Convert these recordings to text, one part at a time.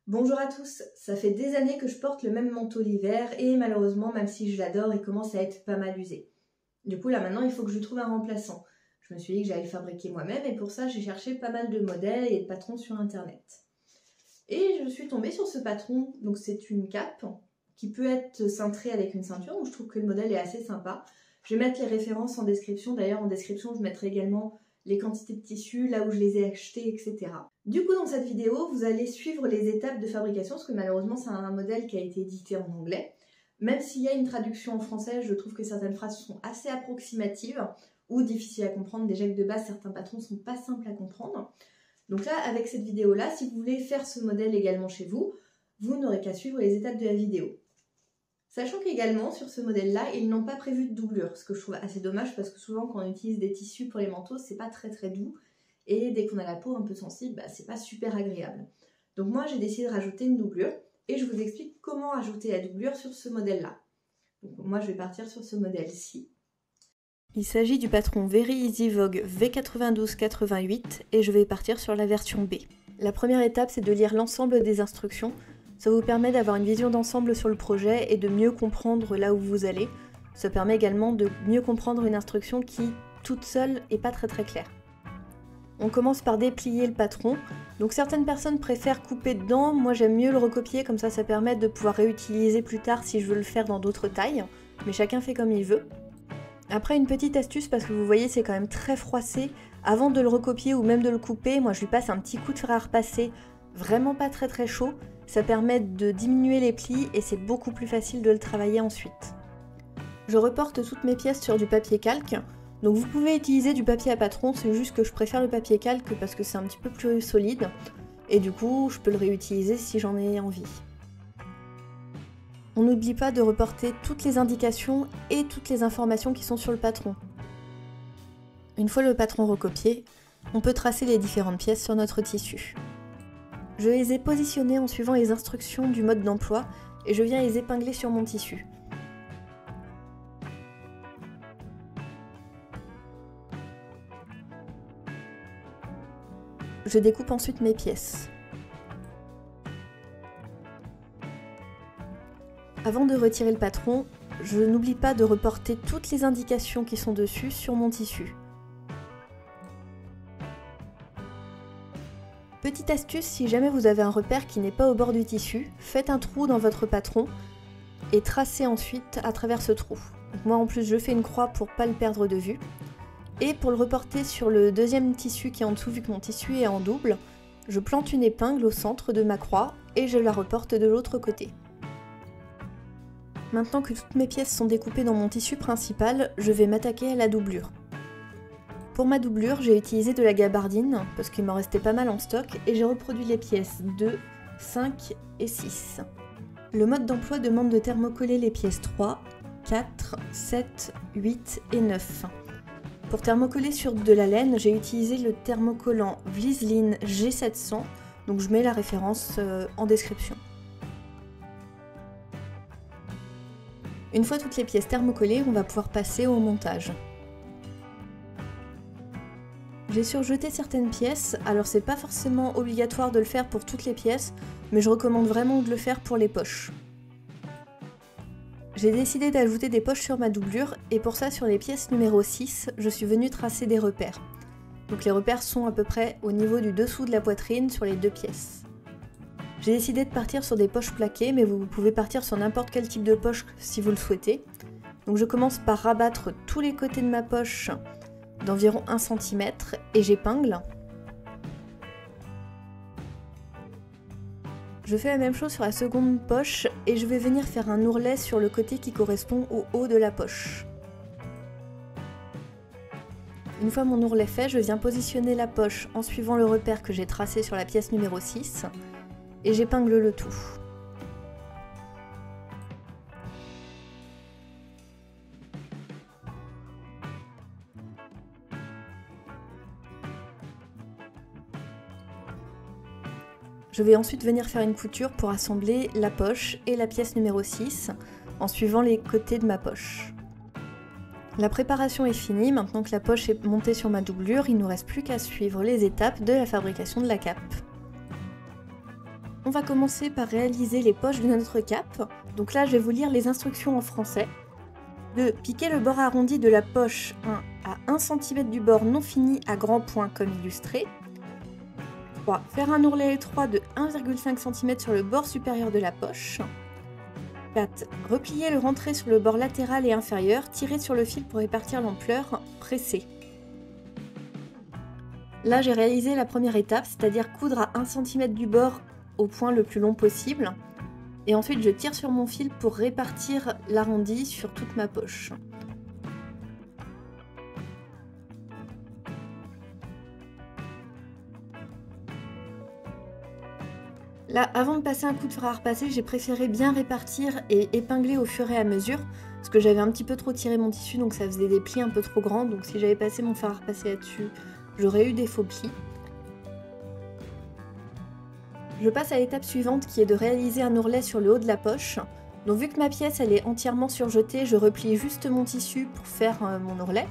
Bonjour à tous, ça fait des années que je porte le même manteau l'hiver et malheureusement, même si je l'adore, il commence à être pas mal usé. Du coup là maintenant il faut que je lui trouve un remplaçant. Je me suis dit que j'allais le fabriquer moi-même et pour ça j'ai cherché pas mal de modèles et de patrons sur internet. Et je suis tombée sur ce patron, donc c'est une cape qui peut être cintrée avec une ceinture, donc je trouve que le modèle est assez sympa. Je vais mettre les références en description, d'ailleurs en description je mettrai également les quantités de tissus, là où je les ai achetés, etc. Du coup, dans cette vidéo, vous allez suivre les étapes de fabrication, parce que malheureusement, c'est un modèle qui a été édité en anglais. Même s'il y a une traduction en français, je trouve que certaines phrases sont assez approximatives ou difficiles à comprendre. Déjà que de base, certains patrons sont pas simples à comprendre. Donc là, avec cette vidéo-là, si vous voulez faire ce modèle également chez vous, vous n'aurez qu'à suivre les étapes de la vidéo. Sachant qu'également, sur ce modèle-là, ils n'ont pas prévu de doublure, ce que je trouve assez dommage parce que souvent, quand on utilise des tissus pour les manteaux, c'est pas très doux. Et dès qu'on a la peau un peu sensible, c'est pas super agréable. Donc moi, j'ai décidé de rajouter une doublure et je vous explique comment ajouter la doublure sur ce modèle-là. Donc moi, je vais partir sur ce modèle-ci. Il s'agit du patron Very Easy Vogue V9288 et je vais partir sur la version B. La première étape, c'est de lire l'ensemble des instructions. Ça vous permet d'avoir une vision d'ensemble sur le projet et de mieux comprendre là où vous allez. Ça permet également de mieux comprendre une instruction qui, toute seule, n'est pas très claire. On commence par déplier le patron. Donc certaines personnes préfèrent couper dedans, moi j'aime mieux le recopier, comme ça permet de pouvoir réutiliser plus tard si je veux le faire dans d'autres tailles, mais chacun fait comme il veut. Après une petite astuce, parce que vous voyez c'est quand même très froissé, avant de le recopier ou même de le couper, moi je lui passe un petit coup de fer à repasser, vraiment pas très chaud, ça permet de diminuer les plis et c'est beaucoup plus facile de le travailler ensuite. Je reporte toutes mes pièces sur du papier calque. Donc vous pouvez utiliser du papier à patron, c'est juste que je préfère le papier calque parce que c'est un petit peu plus solide et du coup je peux le réutiliser si j'en ai envie. On n'oublie pas de reporter toutes les indications et toutes les informations qui sont sur le patron. Une fois le patron recopié, on peut tracer les différentes pièces sur notre tissu. Je les ai positionnées en suivant les instructions du mode d'emploi et je viens les épingler sur mon tissu. Je découpe ensuite mes pièces. Avant de retirer le patron, je n'oublie pas de reporter toutes les indications qui sont dessus sur mon tissu. Petite astuce, si jamais vous avez un repère qui n'est pas au bord du tissu, faites un trou dans votre patron et tracez ensuite à travers ce trou. Donc moi en plus je fais une croix pour ne pas le perdre de vue. Et pour le reporter sur le deuxième tissu qui est en dessous, vu que mon tissu est en double, je plante une épingle au centre de ma croix et je la reporte de l'autre côté. Maintenant que toutes mes pièces sont découpées dans mon tissu principal, je vais m'attaquer à la doublure. Pour ma doublure, j'ai utilisé de la gabardine parce qu'il m'en restait pas mal en stock et j'ai reproduit les pièces 2, 5 et 6. Le mode d'emploi demande de thermocoller les pièces 3, 4, 7, 8 et 9. Pour thermocoller sur de la laine, j'ai utilisé le thermocollant Vliesline G700, donc je mets la référence en description. Une fois toutes les pièces thermocollées, on va pouvoir passer au montage. J'ai surjeté certaines pièces, alors c'est pas forcément obligatoire de le faire pour toutes les pièces, mais je recommande vraiment de le faire pour les poches. J'ai décidé d'ajouter des poches sur ma doublure et pour ça sur les pièces numéro 6, je suis venue tracer des repères. Donc les repères sont à peu près au niveau du dessous de la poitrine sur les deux pièces. J'ai décidé de partir sur des poches plaquées, mais vous pouvez partir sur n'importe quel type de poche si vous le souhaitez. Donc je commence par rabattre tous les côtés de ma poche d'environ 1 cm et j'épingle. Je fais la même chose sur la seconde poche et je vais venir faire un ourlet sur le côté qui correspond au haut de la poche. Une fois mon ourlet fait, je viens positionner la poche en suivant le repère que j'ai tracé sur la pièce numéro 6 et j'épingle le tout. Je vais ensuite venir faire une couture pour assembler la poche et la pièce numéro 6 en suivant les côtés de ma poche. La préparation est finie, maintenant que la poche est montée sur ma doublure, il ne nous reste plus qu'à suivre les étapes de la fabrication de la cape. On va commencer par réaliser les poches de notre cape. Donc là, je vais vous lire les instructions en français. De piquer le bord arrondi de la poche 1 à 1 cm du bord non fini à grands points comme illustré. 3. Faire un ourlet étroit de 1,5 cm sur le bord supérieur de la poche. 4. Replier le rentré sur le bord latéral et inférieur, tirer sur le fil pour répartir l'ampleur, presser. Là, j'ai réalisé la première étape, c'est-à-dire coudre à 1 cm du bord au point le plus long possible. Et ensuite, je tire sur mon fil pour répartir l'arrondi sur toute ma poche. Là, avant de passer un coup de fer à repasser, j'ai préféré bien répartir et épingler au fur et à mesure, parce que j'avais un petit peu trop tiré mon tissu, donc ça faisait des plis un peu trop grands, donc si j'avais passé mon fer à repasser là-dessus, j'aurais eu des faux plis. Je passe à l'étape suivante qui est de réaliser un ourlet sur le haut de la poche. Donc vu que ma pièce elle est entièrement surjetée, je replie juste mon tissu pour faire mon ourlet.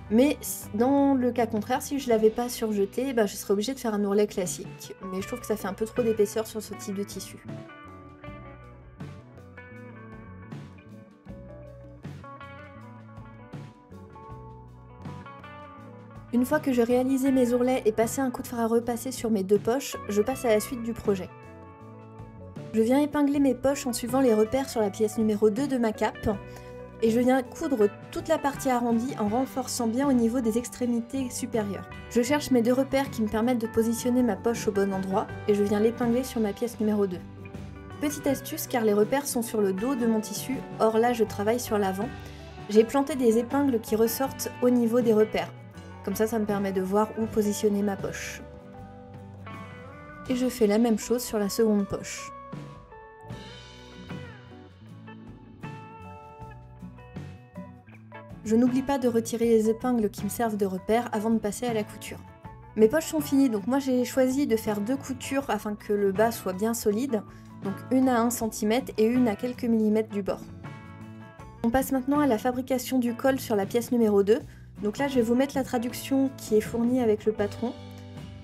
Mais dans le cas contraire, si je ne l'avais pas surjeté, je serais obligée de faire un ourlet classique. Mais je trouve que ça fait un peu trop d'épaisseur sur ce type de tissu. Une fois que j'ai réalisé mes ourlets et passé un coup de fer à repasser sur mes deux poches, je passe à la suite du projet. Je viens épingler mes poches en suivant les repères sur la pièce numéro 2 de ma cape, et je viens coudre toute la partie arrondie en renforçant bien au niveau des extrémités supérieures. Je cherche mes deux repères qui me permettent de positionner ma poche au bon endroit, et je viens l'épingler sur ma pièce numéro 2. Petite astuce, car les repères sont sur le dos de mon tissu, or là je travaille sur l'avant, j'ai planté des épingles qui ressortent au niveau des repères. Comme ça me permet de voir où positionner ma poche. Et je fais la même chose sur la seconde poche. Je n'oublie pas de retirer les épingles qui me servent de repère avant de passer à la couture. Mes poches sont finies, donc moi j'ai choisi de faire 2 coutures afin que le bas soit bien solide, donc une à 1 cm et une à quelques millimètres du bord. On passe maintenant à la fabrication du col sur la pièce numéro 2. Donc là, je vais vous mettre la traduction qui est fournie avec le patron.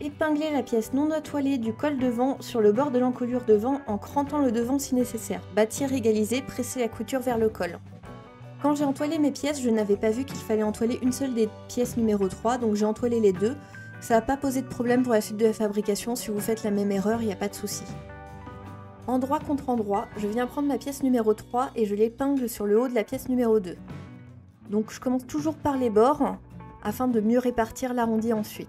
Épingler la pièce non étoilée du col devant sur le bord de l'encolure devant en crantant le devant si nécessaire. Bâtir, égaliser, presser la couture vers le col. Quand j'ai entoilé mes pièces, je n'avais pas vu qu'il fallait entoiler une seule des pièces numéro 3, donc j'ai entoilé les deux. Ça n'a pas posé de problème pour la suite de la fabrication, si vous faites la même erreur, il n'y a pas de souci. Endroit contre endroit, je viens prendre ma pièce numéro 3 et je l'épingle sur le haut de la pièce numéro 2. Donc je commence toujours par les bords, afin de mieux répartir l'arrondi ensuite.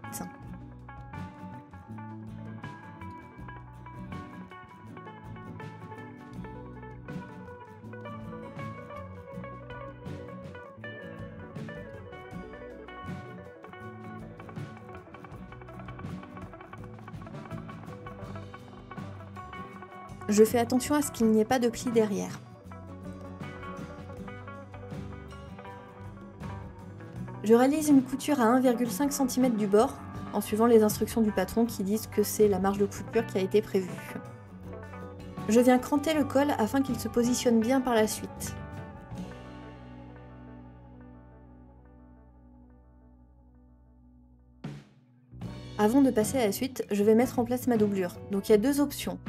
Je fais attention à ce qu'il n'y ait pas de plis derrière. Je réalise une couture à 1,5 cm du bord, en suivant les instructions du patron qui disent que c'est la marge de couture qui a été prévue. Je viens cranter le col afin qu'il se positionne bien par la suite. Avant de passer à la suite, je vais mettre en place ma doublure. Donc il y a 2 options.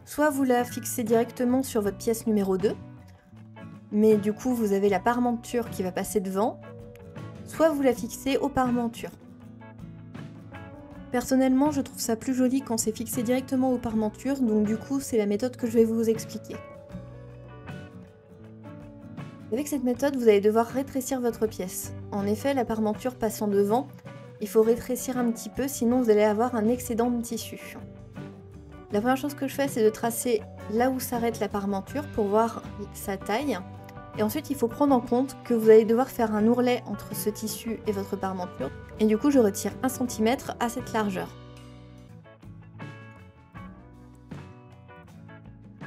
Soit vous la fixez directement sur votre pièce numéro 2, mais du coup vous avez la parmenture qui va passer devant, soit vous la fixez aux parmentures. Personnellement, je trouve ça plus joli quand c'est fixé directement aux parmentures, donc du coup c'est la méthode que je vais vous expliquer. Avec cette méthode, vous allez devoir rétrécir votre pièce. En effet, la parmenture passant devant, il faut rétrécir un petit peu, sinon vous allez avoir un excédent de tissu. La première chose que je fais, c'est de tracer là où s'arrête la parmenture pour voir sa taille. Et ensuite, il faut prendre en compte que vous allez devoir faire un ourlet entre ce tissu et votre parmenture. Et du coup, je retire 1 cm à cette largeur.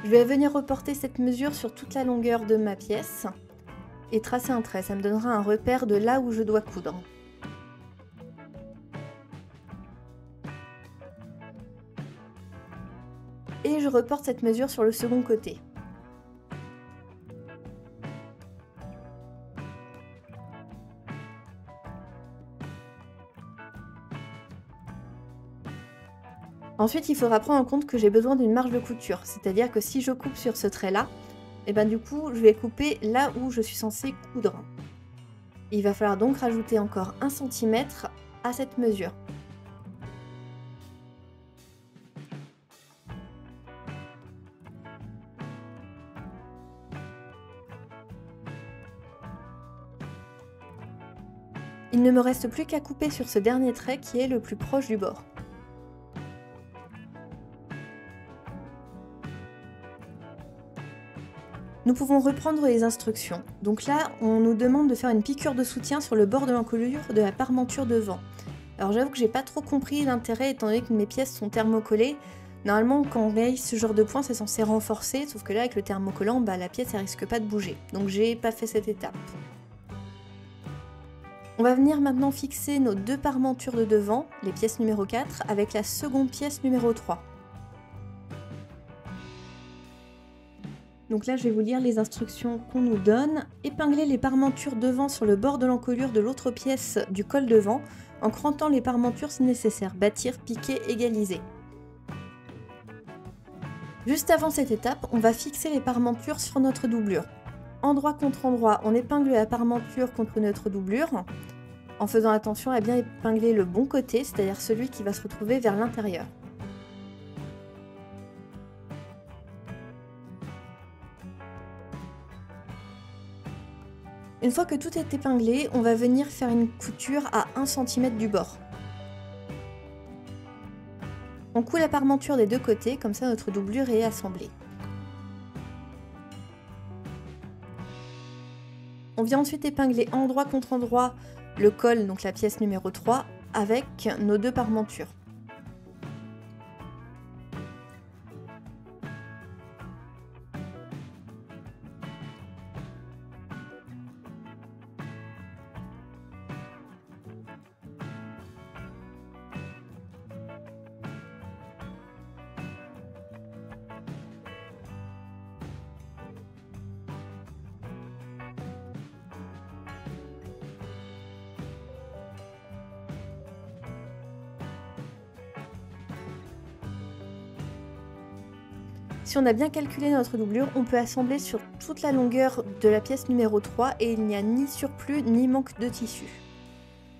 Je vais venir reporter cette mesure sur toute la longueur de ma pièce et tracer un trait. Ça me donnera un repère de là où je dois coudre. Et je reporte cette mesure sur le second côté. Ensuite, il faudra prendre en compte que j'ai besoin d'une marge de couture, c'est-à-dire que si je coupe sur ce trait-là, et ben du coup, je vais couper là où je suis censée coudre. Il va falloir donc rajouter encore 1 cm à cette mesure. Il ne me reste plus qu'à couper sur ce dernier trait qui est le plus proche du bord. Nous pouvons reprendre les instructions. Donc là, on nous demande de faire une piqûre de soutien sur le bord de l'encolure de la parmenture devant. Alors j'avoue que j'ai pas trop compris l'intérêt étant donné que mes pièces sont thermocollées. Normalement, quand on réalise ce genre de point, c'est censé renforcer, sauf que là, avec le thermocollant, la pièce elle risque pas de bouger. Donc j'ai pas fait cette étape. On va venir maintenant fixer nos 2 parmentures de devant, les pièces numéro 4, avec la seconde pièce numéro 3. Donc là, je vais vous lire les instructions qu'on nous donne. Épingler les parmentures devant sur le bord de l'encolure de l'autre pièce du col devant, en crantant les parmentures si nécessaire. Bâtir, piquer, égaliser. Juste avant cette étape, on va fixer les parmentures sur notre doublure. Endroit contre endroit, on épingle la parmenture contre notre doublure, en faisant attention à bien épingler le bon côté, c'est-à-dire celui qui va se retrouver vers l'intérieur. Une fois que tout est épinglé, on va venir faire une couture à 1 cm du bord. On coud la parmenture des deux côtés, comme ça notre doublure est assemblée. On vient ensuite épingler endroit contre endroit le col, donc la pièce numéro 3, avec nos 2 parmentures. Si on a bien calculé notre doublure, on peut assembler sur toute la longueur de la pièce numéro 3 et il n'y a ni surplus ni manque de tissu.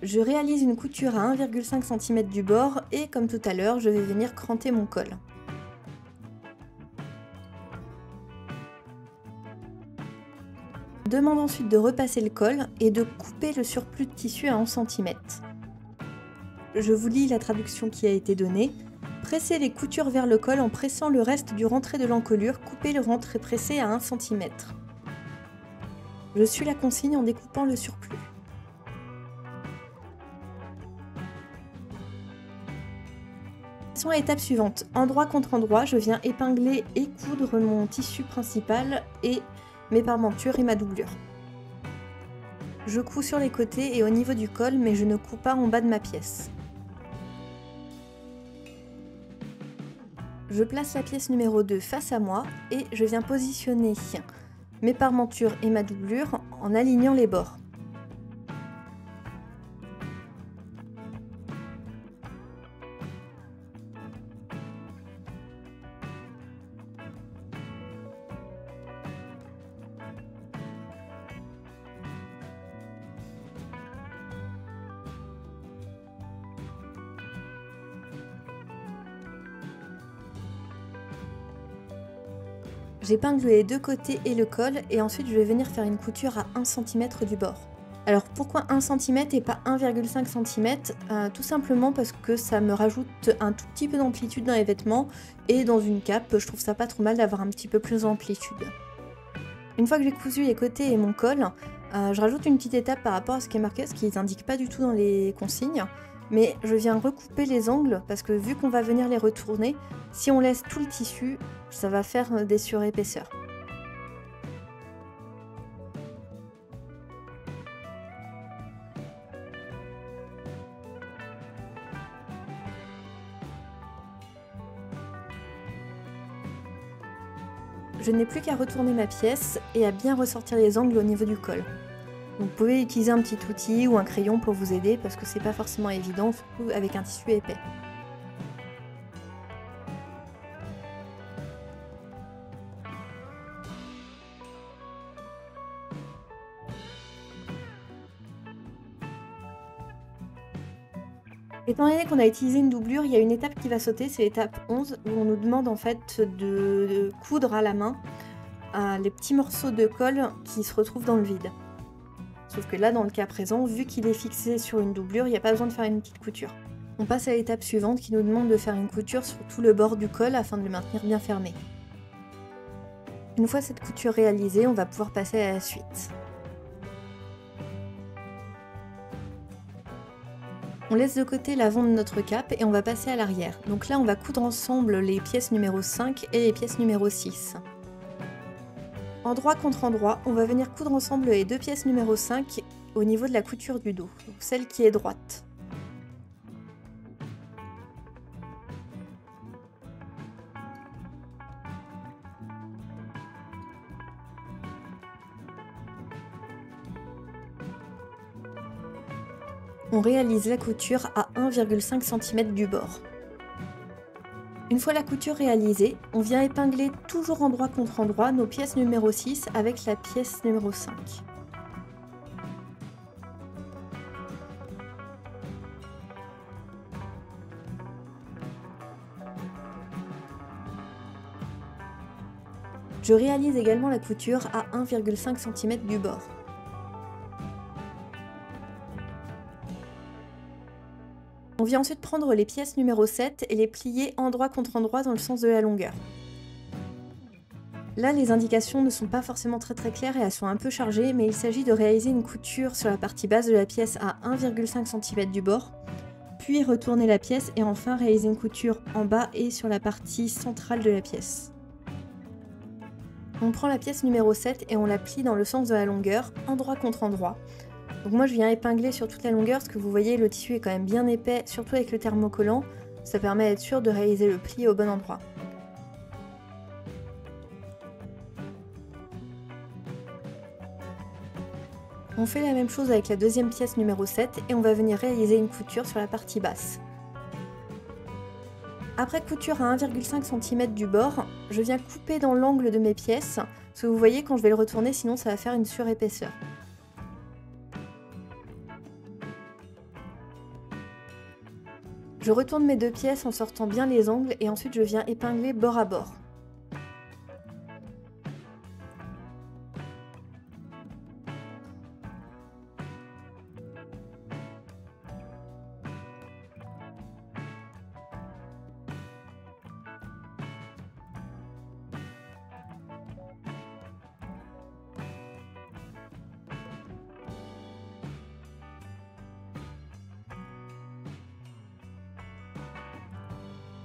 Je réalise une couture à 1,5 cm du bord et comme tout à l'heure, je vais venir cranter mon col. Demande ensuite de repasser le col et de couper le surplus de tissu à 11 cm. Je vous lis la traduction qui a été donnée. Pressez les coutures vers le col en pressant le reste du rentré de l'encolure, coupez le rentré pressé à 1 cm. Je suis la consigne en découpant le surplus. Passons à l'étape suivante. Endroit contre endroit, je viens épingler et coudre mon tissu principal et mes parmentures et ma doublure. Je couds sur les côtés et au niveau du col, mais je ne couds pas en bas de ma pièce. Je place la pièce numéro 2 face à moi et je viens positionner mes parmentures et ma doublure en alignant les bords. J'épingle les deux côtés et le col et ensuite je vais venir faire une couture à 1 cm du bord. Alors pourquoi 1 cm et pas 1,5 cm? Tout simplement parce que ça me rajoute un tout petit peu d'amplitude dans les vêtements et dans une cape, je trouve ça pas trop mal d'avoir un petit peu plus d'amplitude. Une fois que j'ai cousu les côtés et mon col, je rajoute une petite étape par rapport à ce qui est marqué, ce qui ne s'indique pas du tout dans les consignes. Mais je viens recouper les angles parce que vu qu'on va venir les retourner, si on laisse tout le tissu, ça va faire des surépaisseurs. Je n'ai plus qu'à retourner ma pièce et à bien ressortir les angles au niveau du col. Vous pouvez utiliser un petit outil ou un crayon pour vous aider parce que c'est pas forcément évident, surtout avec un tissu épais. Étant donné qu'on a utilisé une doublure, il y a une étape qui va sauter, c'est l'étape 11, où on nous demande en fait de coudre à la main les petits morceaux de colle qui se retrouvent dans le vide. Sauf que là, dans le cas présent, vu qu'il est fixé sur une doublure, il n'y a pas besoin de faire une petite couture. On passe à l'étape suivante qui nous demande de faire une couture sur tout le bord du col afin de le maintenir bien fermé. Une fois cette couture réalisée, on va pouvoir passer à la suite. On laisse de côté l'avant de notre cape et on va passer à l'arrière. Donc là, on va coudre ensemble les pièces numéro 5 et les pièces numéro 6. Endroit contre endroit, on va venir coudre ensemble les deux pièces numéro 5 au niveau de la couture du dos, donc celle qui est droite. On réalise la couture à 1,5 cm du bord. Une fois la couture réalisée, on vient épingler toujours endroit contre endroit nos pièces numéro 6 avec la pièce numéro 5. Je réalise également la couture à 1,5 cm du bord. On vient ensuite prendre les pièces numéro 7 et les plier endroit contre endroit dans le sens de la longueur. Là, les indications ne sont pas forcément très claires et elles sont un peu chargées, mais il s'agit de réaliser une couture sur la partie basse de la pièce à 1,5 cm du bord, puis retourner la pièce et enfin réaliser une couture en bas et sur la partie centrale de la pièce. On prend la pièce numéro 7 et on la plie dans le sens de la longueur, endroit contre endroit. Donc moi je viens épingler sur toute la longueur parce que vous voyez le tissu est quand même bien épais, surtout avec le thermocollant, ça permet d'être sûr de réaliser le pli au bon endroit. On fait la même chose avec la deuxième pièce numéro 7 et on va venir réaliser une couture sur la partie basse. Après couture à 1,5 cm du bord, je viens couper dans l'angle de mes pièces, parce que vous voyez quand je vais le retourner sinon ça va faire une surépaisseur. Je retourne mes deux pièces en sortant bien les angles et ensuite je viens épingler bord à bord.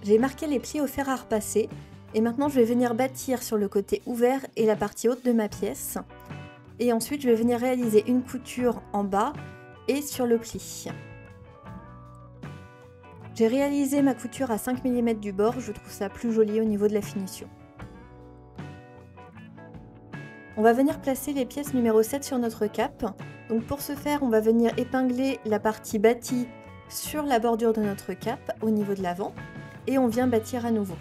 J'ai marqué les plis au fer à repasser et maintenant je vais venir bâtir sur le côté ouvert et la partie haute de ma pièce. Et ensuite je vais venir réaliser une couture en bas et sur le pli. J'ai réalisé ma couture à 5 mm du bord, je trouve ça plus joli au niveau de la finition. On va venir placer les pièces numéro 7 sur notre cape. Donc pour ce faire, on va venir épingler la partie bâtie sur la bordure de notre cape au niveau de l'avant. Et on vient bâtir à nouveau.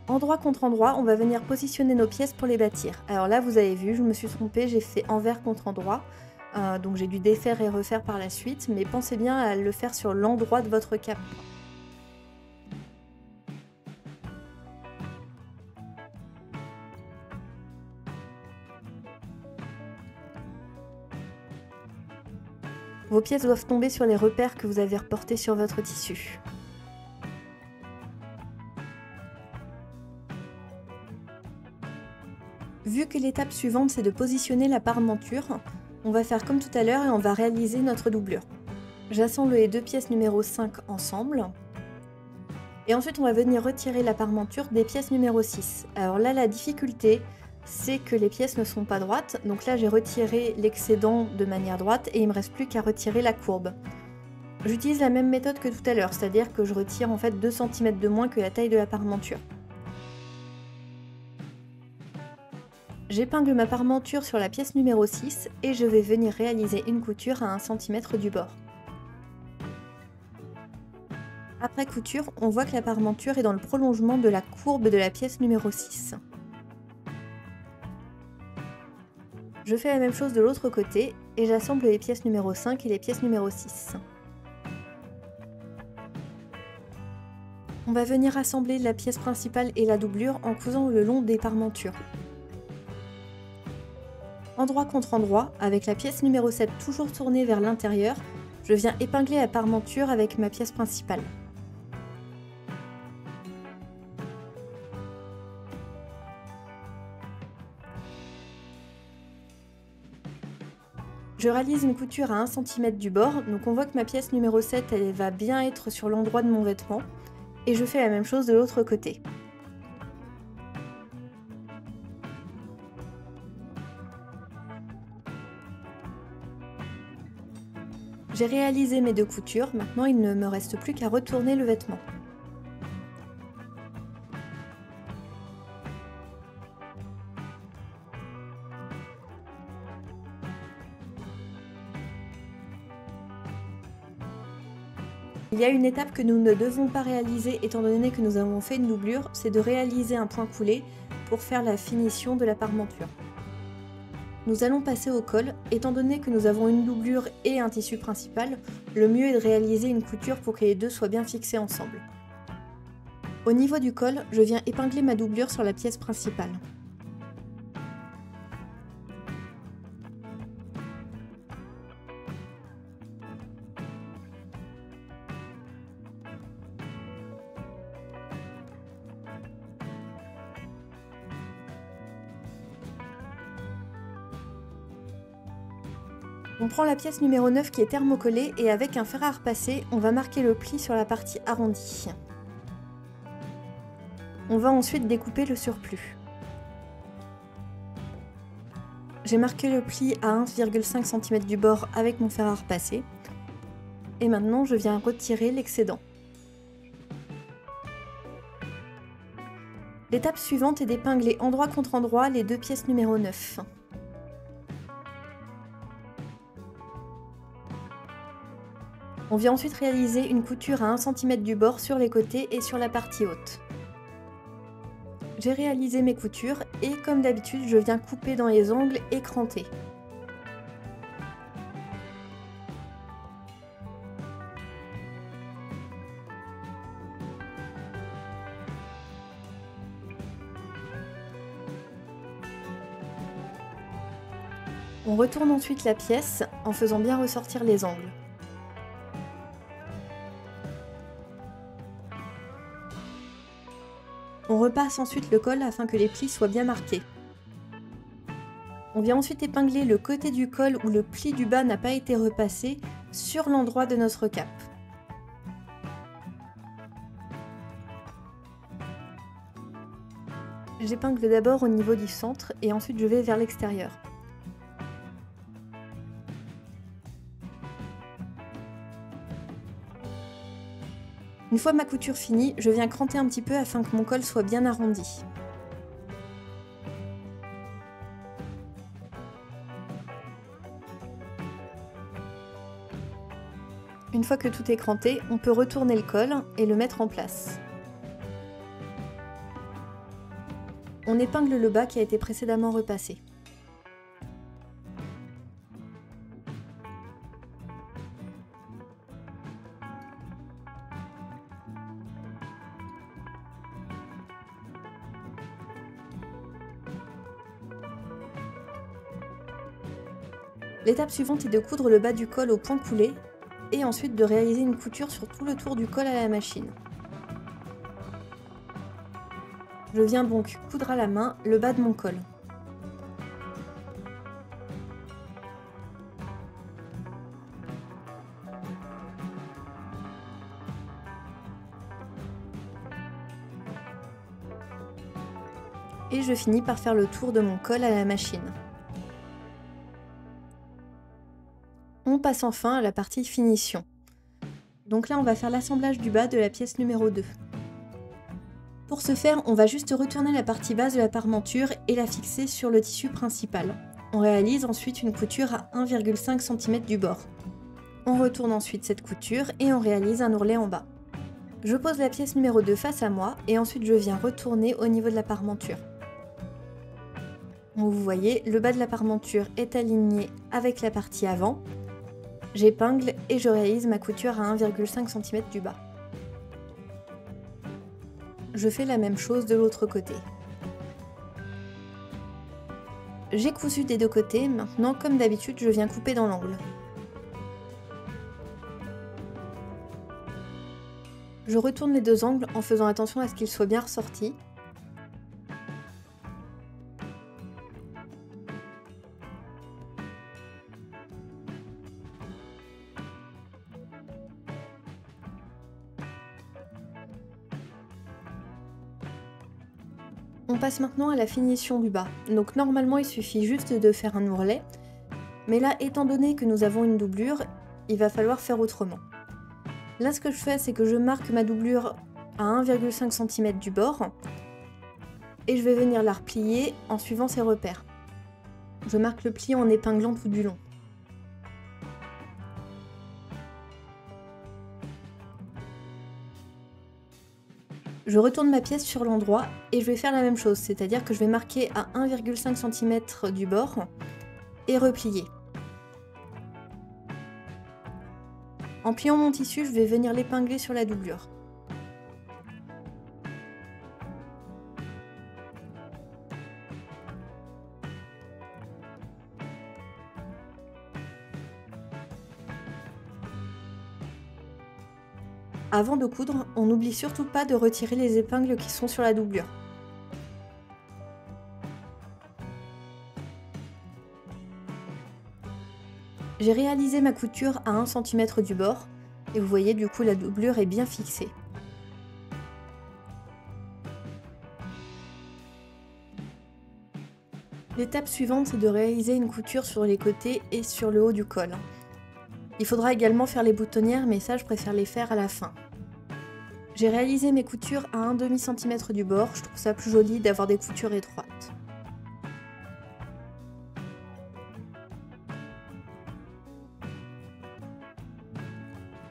Endroit contre endroit, on va venir positionner nos pièces pour les bâtir. Alors là, vous avez vu, je me suis trompée, j'ai fait envers contre endroit. Donc j'ai dû défaire et refaire par la suite, mais pensez bien à le faire sur l'endroit de votre cape. Vos pièces doivent tomber sur les repères que vous avez reportés sur votre tissu. Vu que l'étape suivante c'est de positionner la parmenture, on va faire comme tout à l'heure et on va réaliser notre doublure. J'assemble les deux pièces numéro 5 ensemble. Et ensuite on va venir retirer la parmenture des pièces numéro 6. Alors là la difficulté, c'est que les pièces ne sont pas droites, donc là j'ai retiré l'excédent de manière droite et il me reste plus qu'à retirer la courbe. J'utilise la même méthode que tout à l'heure, c'est-à-dire que je retire en fait 2 cm de moins que la taille de la parmenture. J'épingle ma parmenture sur la pièce numéro 6 et je vais venir réaliser une couture à 1 cm du bord. Après couture, on voit que la parmenture est dans le prolongement de la courbe de la pièce numéro 6. Je fais la même chose de l'autre côté et j'assemble les pièces numéro 5 et les pièces numéro 6. On va venir assembler la pièce principale et la doublure en cousant le long des parmentures. Endroit contre endroit, avec la pièce numéro 7 toujours tournée vers l'intérieur, je viens épingler la parmenture avec ma pièce principale. Je réalise une couture à 1 cm du bord, donc on voit que ma pièce numéro 7 elle va bien être sur l'endroit de mon vêtement, et je fais la même chose de l'autre côté. J'ai réalisé mes deux coutures, maintenant il ne me reste plus qu'à retourner le vêtement. Il y a une étape que nous ne devons pas réaliser étant donné que nous avons fait une doublure, c'est de réaliser un point coulé pour faire la finition de la parmenture. Nous allons passer au col, étant donné que nous avons une doublure et un tissu principal, le mieux est de réaliser une couture pour que les deux soient bien fixés ensemble. Au niveau du col, je viens épingler ma doublure sur la pièce principale. On prend la pièce numéro 9 qui est thermocollée et avec un fer à repasser, on va marquer le pli sur la partie arrondie. On va ensuite découper le surplus. J'ai marqué le pli à 1,5 cm du bord avec mon fer à repasser. Et maintenant, je viens retirer l'excédent. L'étape suivante est d'épingler endroit contre endroit les deux pièces numéro 9. On vient ensuite réaliser une couture à 1 cm du bord sur les côtés et sur la partie haute. J'ai réalisé mes coutures et comme d'habitude, je viens couper dans les angles et cranter. On retourne ensuite la pièce en faisant bien ressortir les angles. On repasse ensuite le col afin que les plis soient bien marqués. On vient ensuite épingler le côté du col où le pli du bas n'a pas été repassé sur l'endroit de notre cape. J'épingle d'abord au niveau du centre et ensuite je vais vers l'extérieur. Une fois ma couture finie, je viens cranter un petit peu afin que mon col soit bien arrondi. Une fois que tout est cranté, on peut retourner le col et le mettre en place. On épingle le bas qui a été précédemment repassé. L'étape suivante est de coudre le bas du col au point coulé et ensuite de réaliser une couture sur tout le tour du col à la machine. Je viens donc coudre à la main le bas de mon col. Et je finis par faire le tour de mon col à la machine. On passe enfin à la partie finition. Donc là, on va faire l'assemblage du bas de la pièce numéro 2. Pour ce faire, on va juste retourner la partie basse de la parmenture et la fixer sur le tissu principal. On réalise ensuite une couture à 1,5 cm du bord. On retourne ensuite cette couture et on réalise un ourlet en bas. Je pose la pièce numéro 2 face à moi et ensuite je viens retourner au niveau de la parmenture. Vous voyez, le bas de la parmenture est aligné avec la partie avant. J'épingle et je réalise ma couture à 1,5 cm du bas. Je fais la même chose de l'autre côté. J'ai cousu des deux côtés, maintenant comme d'habitude je viens couper dans l'angle. Je retourne les deux angles en faisant attention à ce qu'ils soient bien ressortis. On passe maintenant à la finition du bas. Donc normalement il suffit juste de faire un ourlet, mais là étant donné que nous avons une doublure, il va falloir faire autrement. Là ce que je fais c'est que je marque ma doublure à 1,5 cm du bord et je vais venir la replier en suivant ses repères. Je marque le pli en épinglant tout du long. Je retourne ma pièce sur l'endroit et je vais faire la même chose, c'est-à-dire que je vais marquer à 1,5 cm du bord et replier. En pliant mon tissu, je vais venir l'épingler sur la doublure. Avant de coudre, on n'oublie surtout pas de retirer les épingles qui sont sur la doublure. J'ai réalisé ma couture à 1 cm du bord, et vous voyez du coup la doublure est bien fixée. L'étape suivante, c'est de réaliser une couture sur les côtés et sur le haut du col. Il faudra également faire les boutonnières, mais ça je préfère les faire à la fin. J'ai réalisé mes coutures à 1,5 cm du bord, je trouve ça plus joli d'avoir des coutures étroites.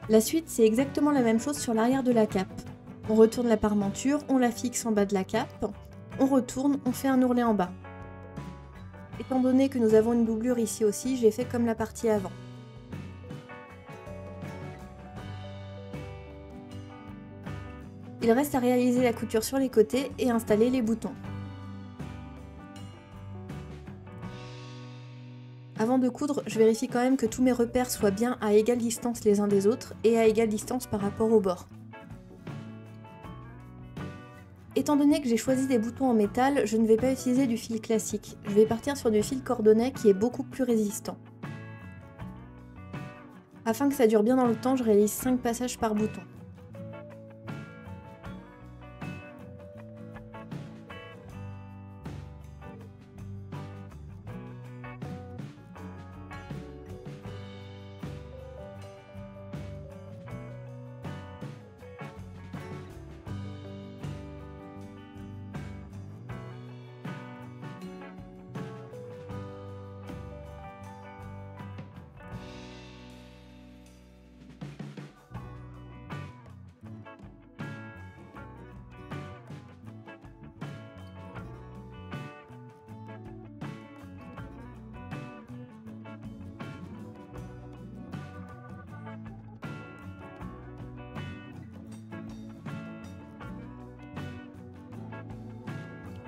La suite, c'est exactement la même chose sur l'arrière de la cape. On retourne la parmenture, on la fixe en bas de la cape, on retourne, on fait un ourlet en bas. Étant donné que nous avons une doublure ici aussi, j'ai fait comme la partie avant. Il reste à réaliser la couture sur les côtés et installer les boutons. Avant de coudre, je vérifie quand même que tous mes repères soient bien à égale distance les uns des autres et à égale distance par rapport au bord. Étant donné que j'ai choisi des boutons en métal, je ne vais pas utiliser du fil classique. Je vais partir sur du fil cordonnet qui est beaucoup plus résistant. Afin que ça dure bien dans le temps, je réalise 5 passages par bouton.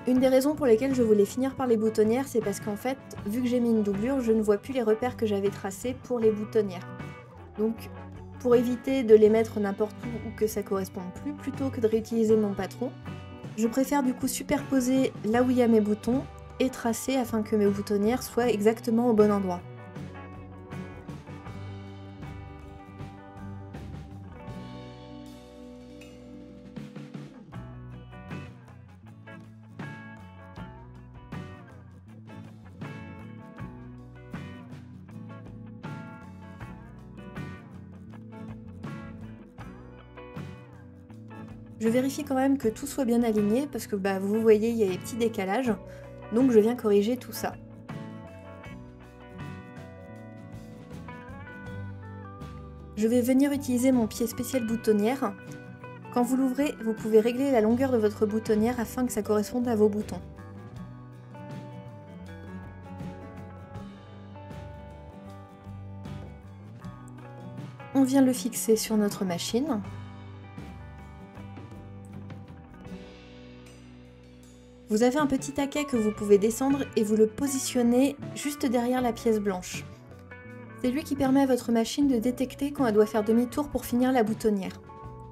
Une des raisons pour lesquelles je voulais finir par les boutonnières, c'est parce qu'en fait, vu que j'ai mis une doublure, je ne vois plus les repères que j'avais tracés pour les boutonnières. Donc, pour éviter de les mettre n'importe où ou que ça corresponde plus, plutôt que de réutiliser mon patron, je préfère du coup superposer là où il y a mes boutons et tracer afin que mes boutonnières soient exactement au bon endroit. Je vérifie quand même que tout soit bien aligné parce que vous voyez il y a des petits décalages, donc je viens corriger tout ça. Je vais venir utiliser mon pied spécial boutonnière. Quand vous l'ouvrez, vous pouvez régler la longueur de votre boutonnière afin que ça corresponde à vos boutons. on vient le fixer sur notre machine. Vous avez un petit taquet que vous pouvez descendre et vous le positionnez juste derrière la pièce blanche. C'est lui qui permet à votre machine de détecter quand elle doit faire demi-tour pour finir la boutonnière.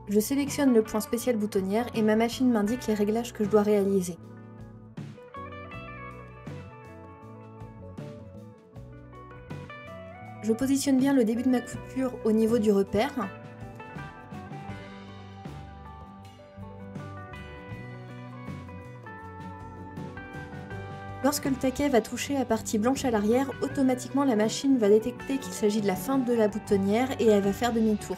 Je sélectionne le point spécial boutonnière et ma machine m'indique les réglages que je dois réaliser. Je positionne bien le début de ma couture au niveau du repère. Lorsque le taquet va toucher la partie blanche à l'arrière, automatiquement la machine va détecter qu'il s'agit de la fin de la boutonnière et elle va faire demi-tour.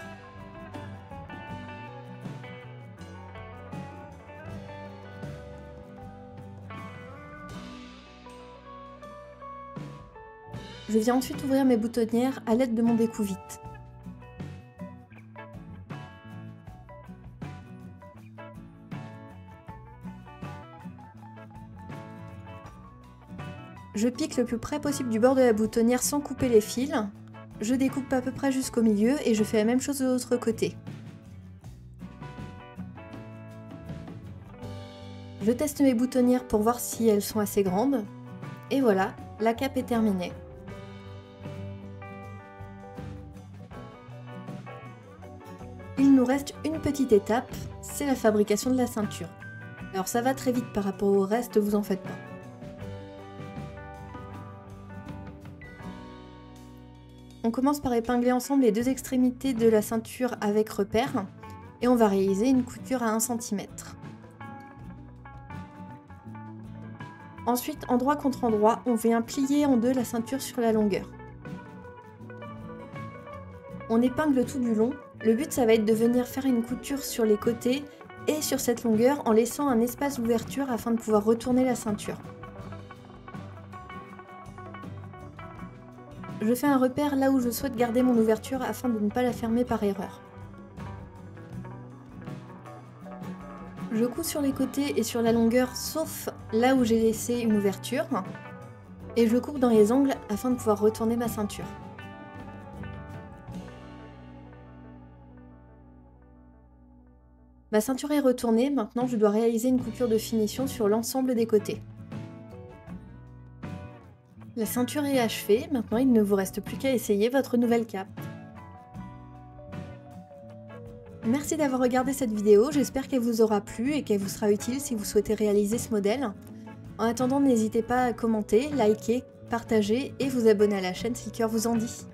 Je viens ensuite ouvrir mes boutonnières à l'aide de mon découvite. Je pique le plus près possible du bord de la boutonnière sans couper les fils. Je découpe à peu près jusqu'au milieu et je fais la même chose de l'autre côté. Je teste mes boutonnières pour voir si elles sont assez grandes. Et voilà, la cape est terminée. Il nous reste une petite étape, c'est la fabrication de la ceinture. Alors ça va très vite par rapport au reste, vous en faites pas. On commence par épingler ensemble les deux extrémités de la ceinture avec repère et on va réaliser une couture à 1 cm. Ensuite, endroit contre endroit, on vient plier en deux la ceinture sur la longueur. On épingle tout du long. Le but, ça va être de venir faire une couture sur les côtés et sur cette longueur en laissant un espace d'ouverture afin de pouvoir retourner la ceinture. Je fais un repère là où je souhaite garder mon ouverture afin de ne pas la fermer par erreur. Je couds sur les côtés et sur la longueur sauf là où j'ai laissé une ouverture et je coupe dans les angles afin de pouvoir retourner ma ceinture. Ma ceinture est retournée, maintenant je dois réaliser une coupure de finition sur l'ensemble des côtés. La ceinture est achevée, maintenant il ne vous reste plus qu'à essayer votre nouvelle cape. Merci d'avoir regardé cette vidéo, j'espère qu'elle vous aura plu et qu'elle vous sera utile si vous souhaitez réaliser ce modèle. En attendant, n'hésitez pas à commenter, liker, partager et vous abonner à la chaîne si le cœur vous en dit.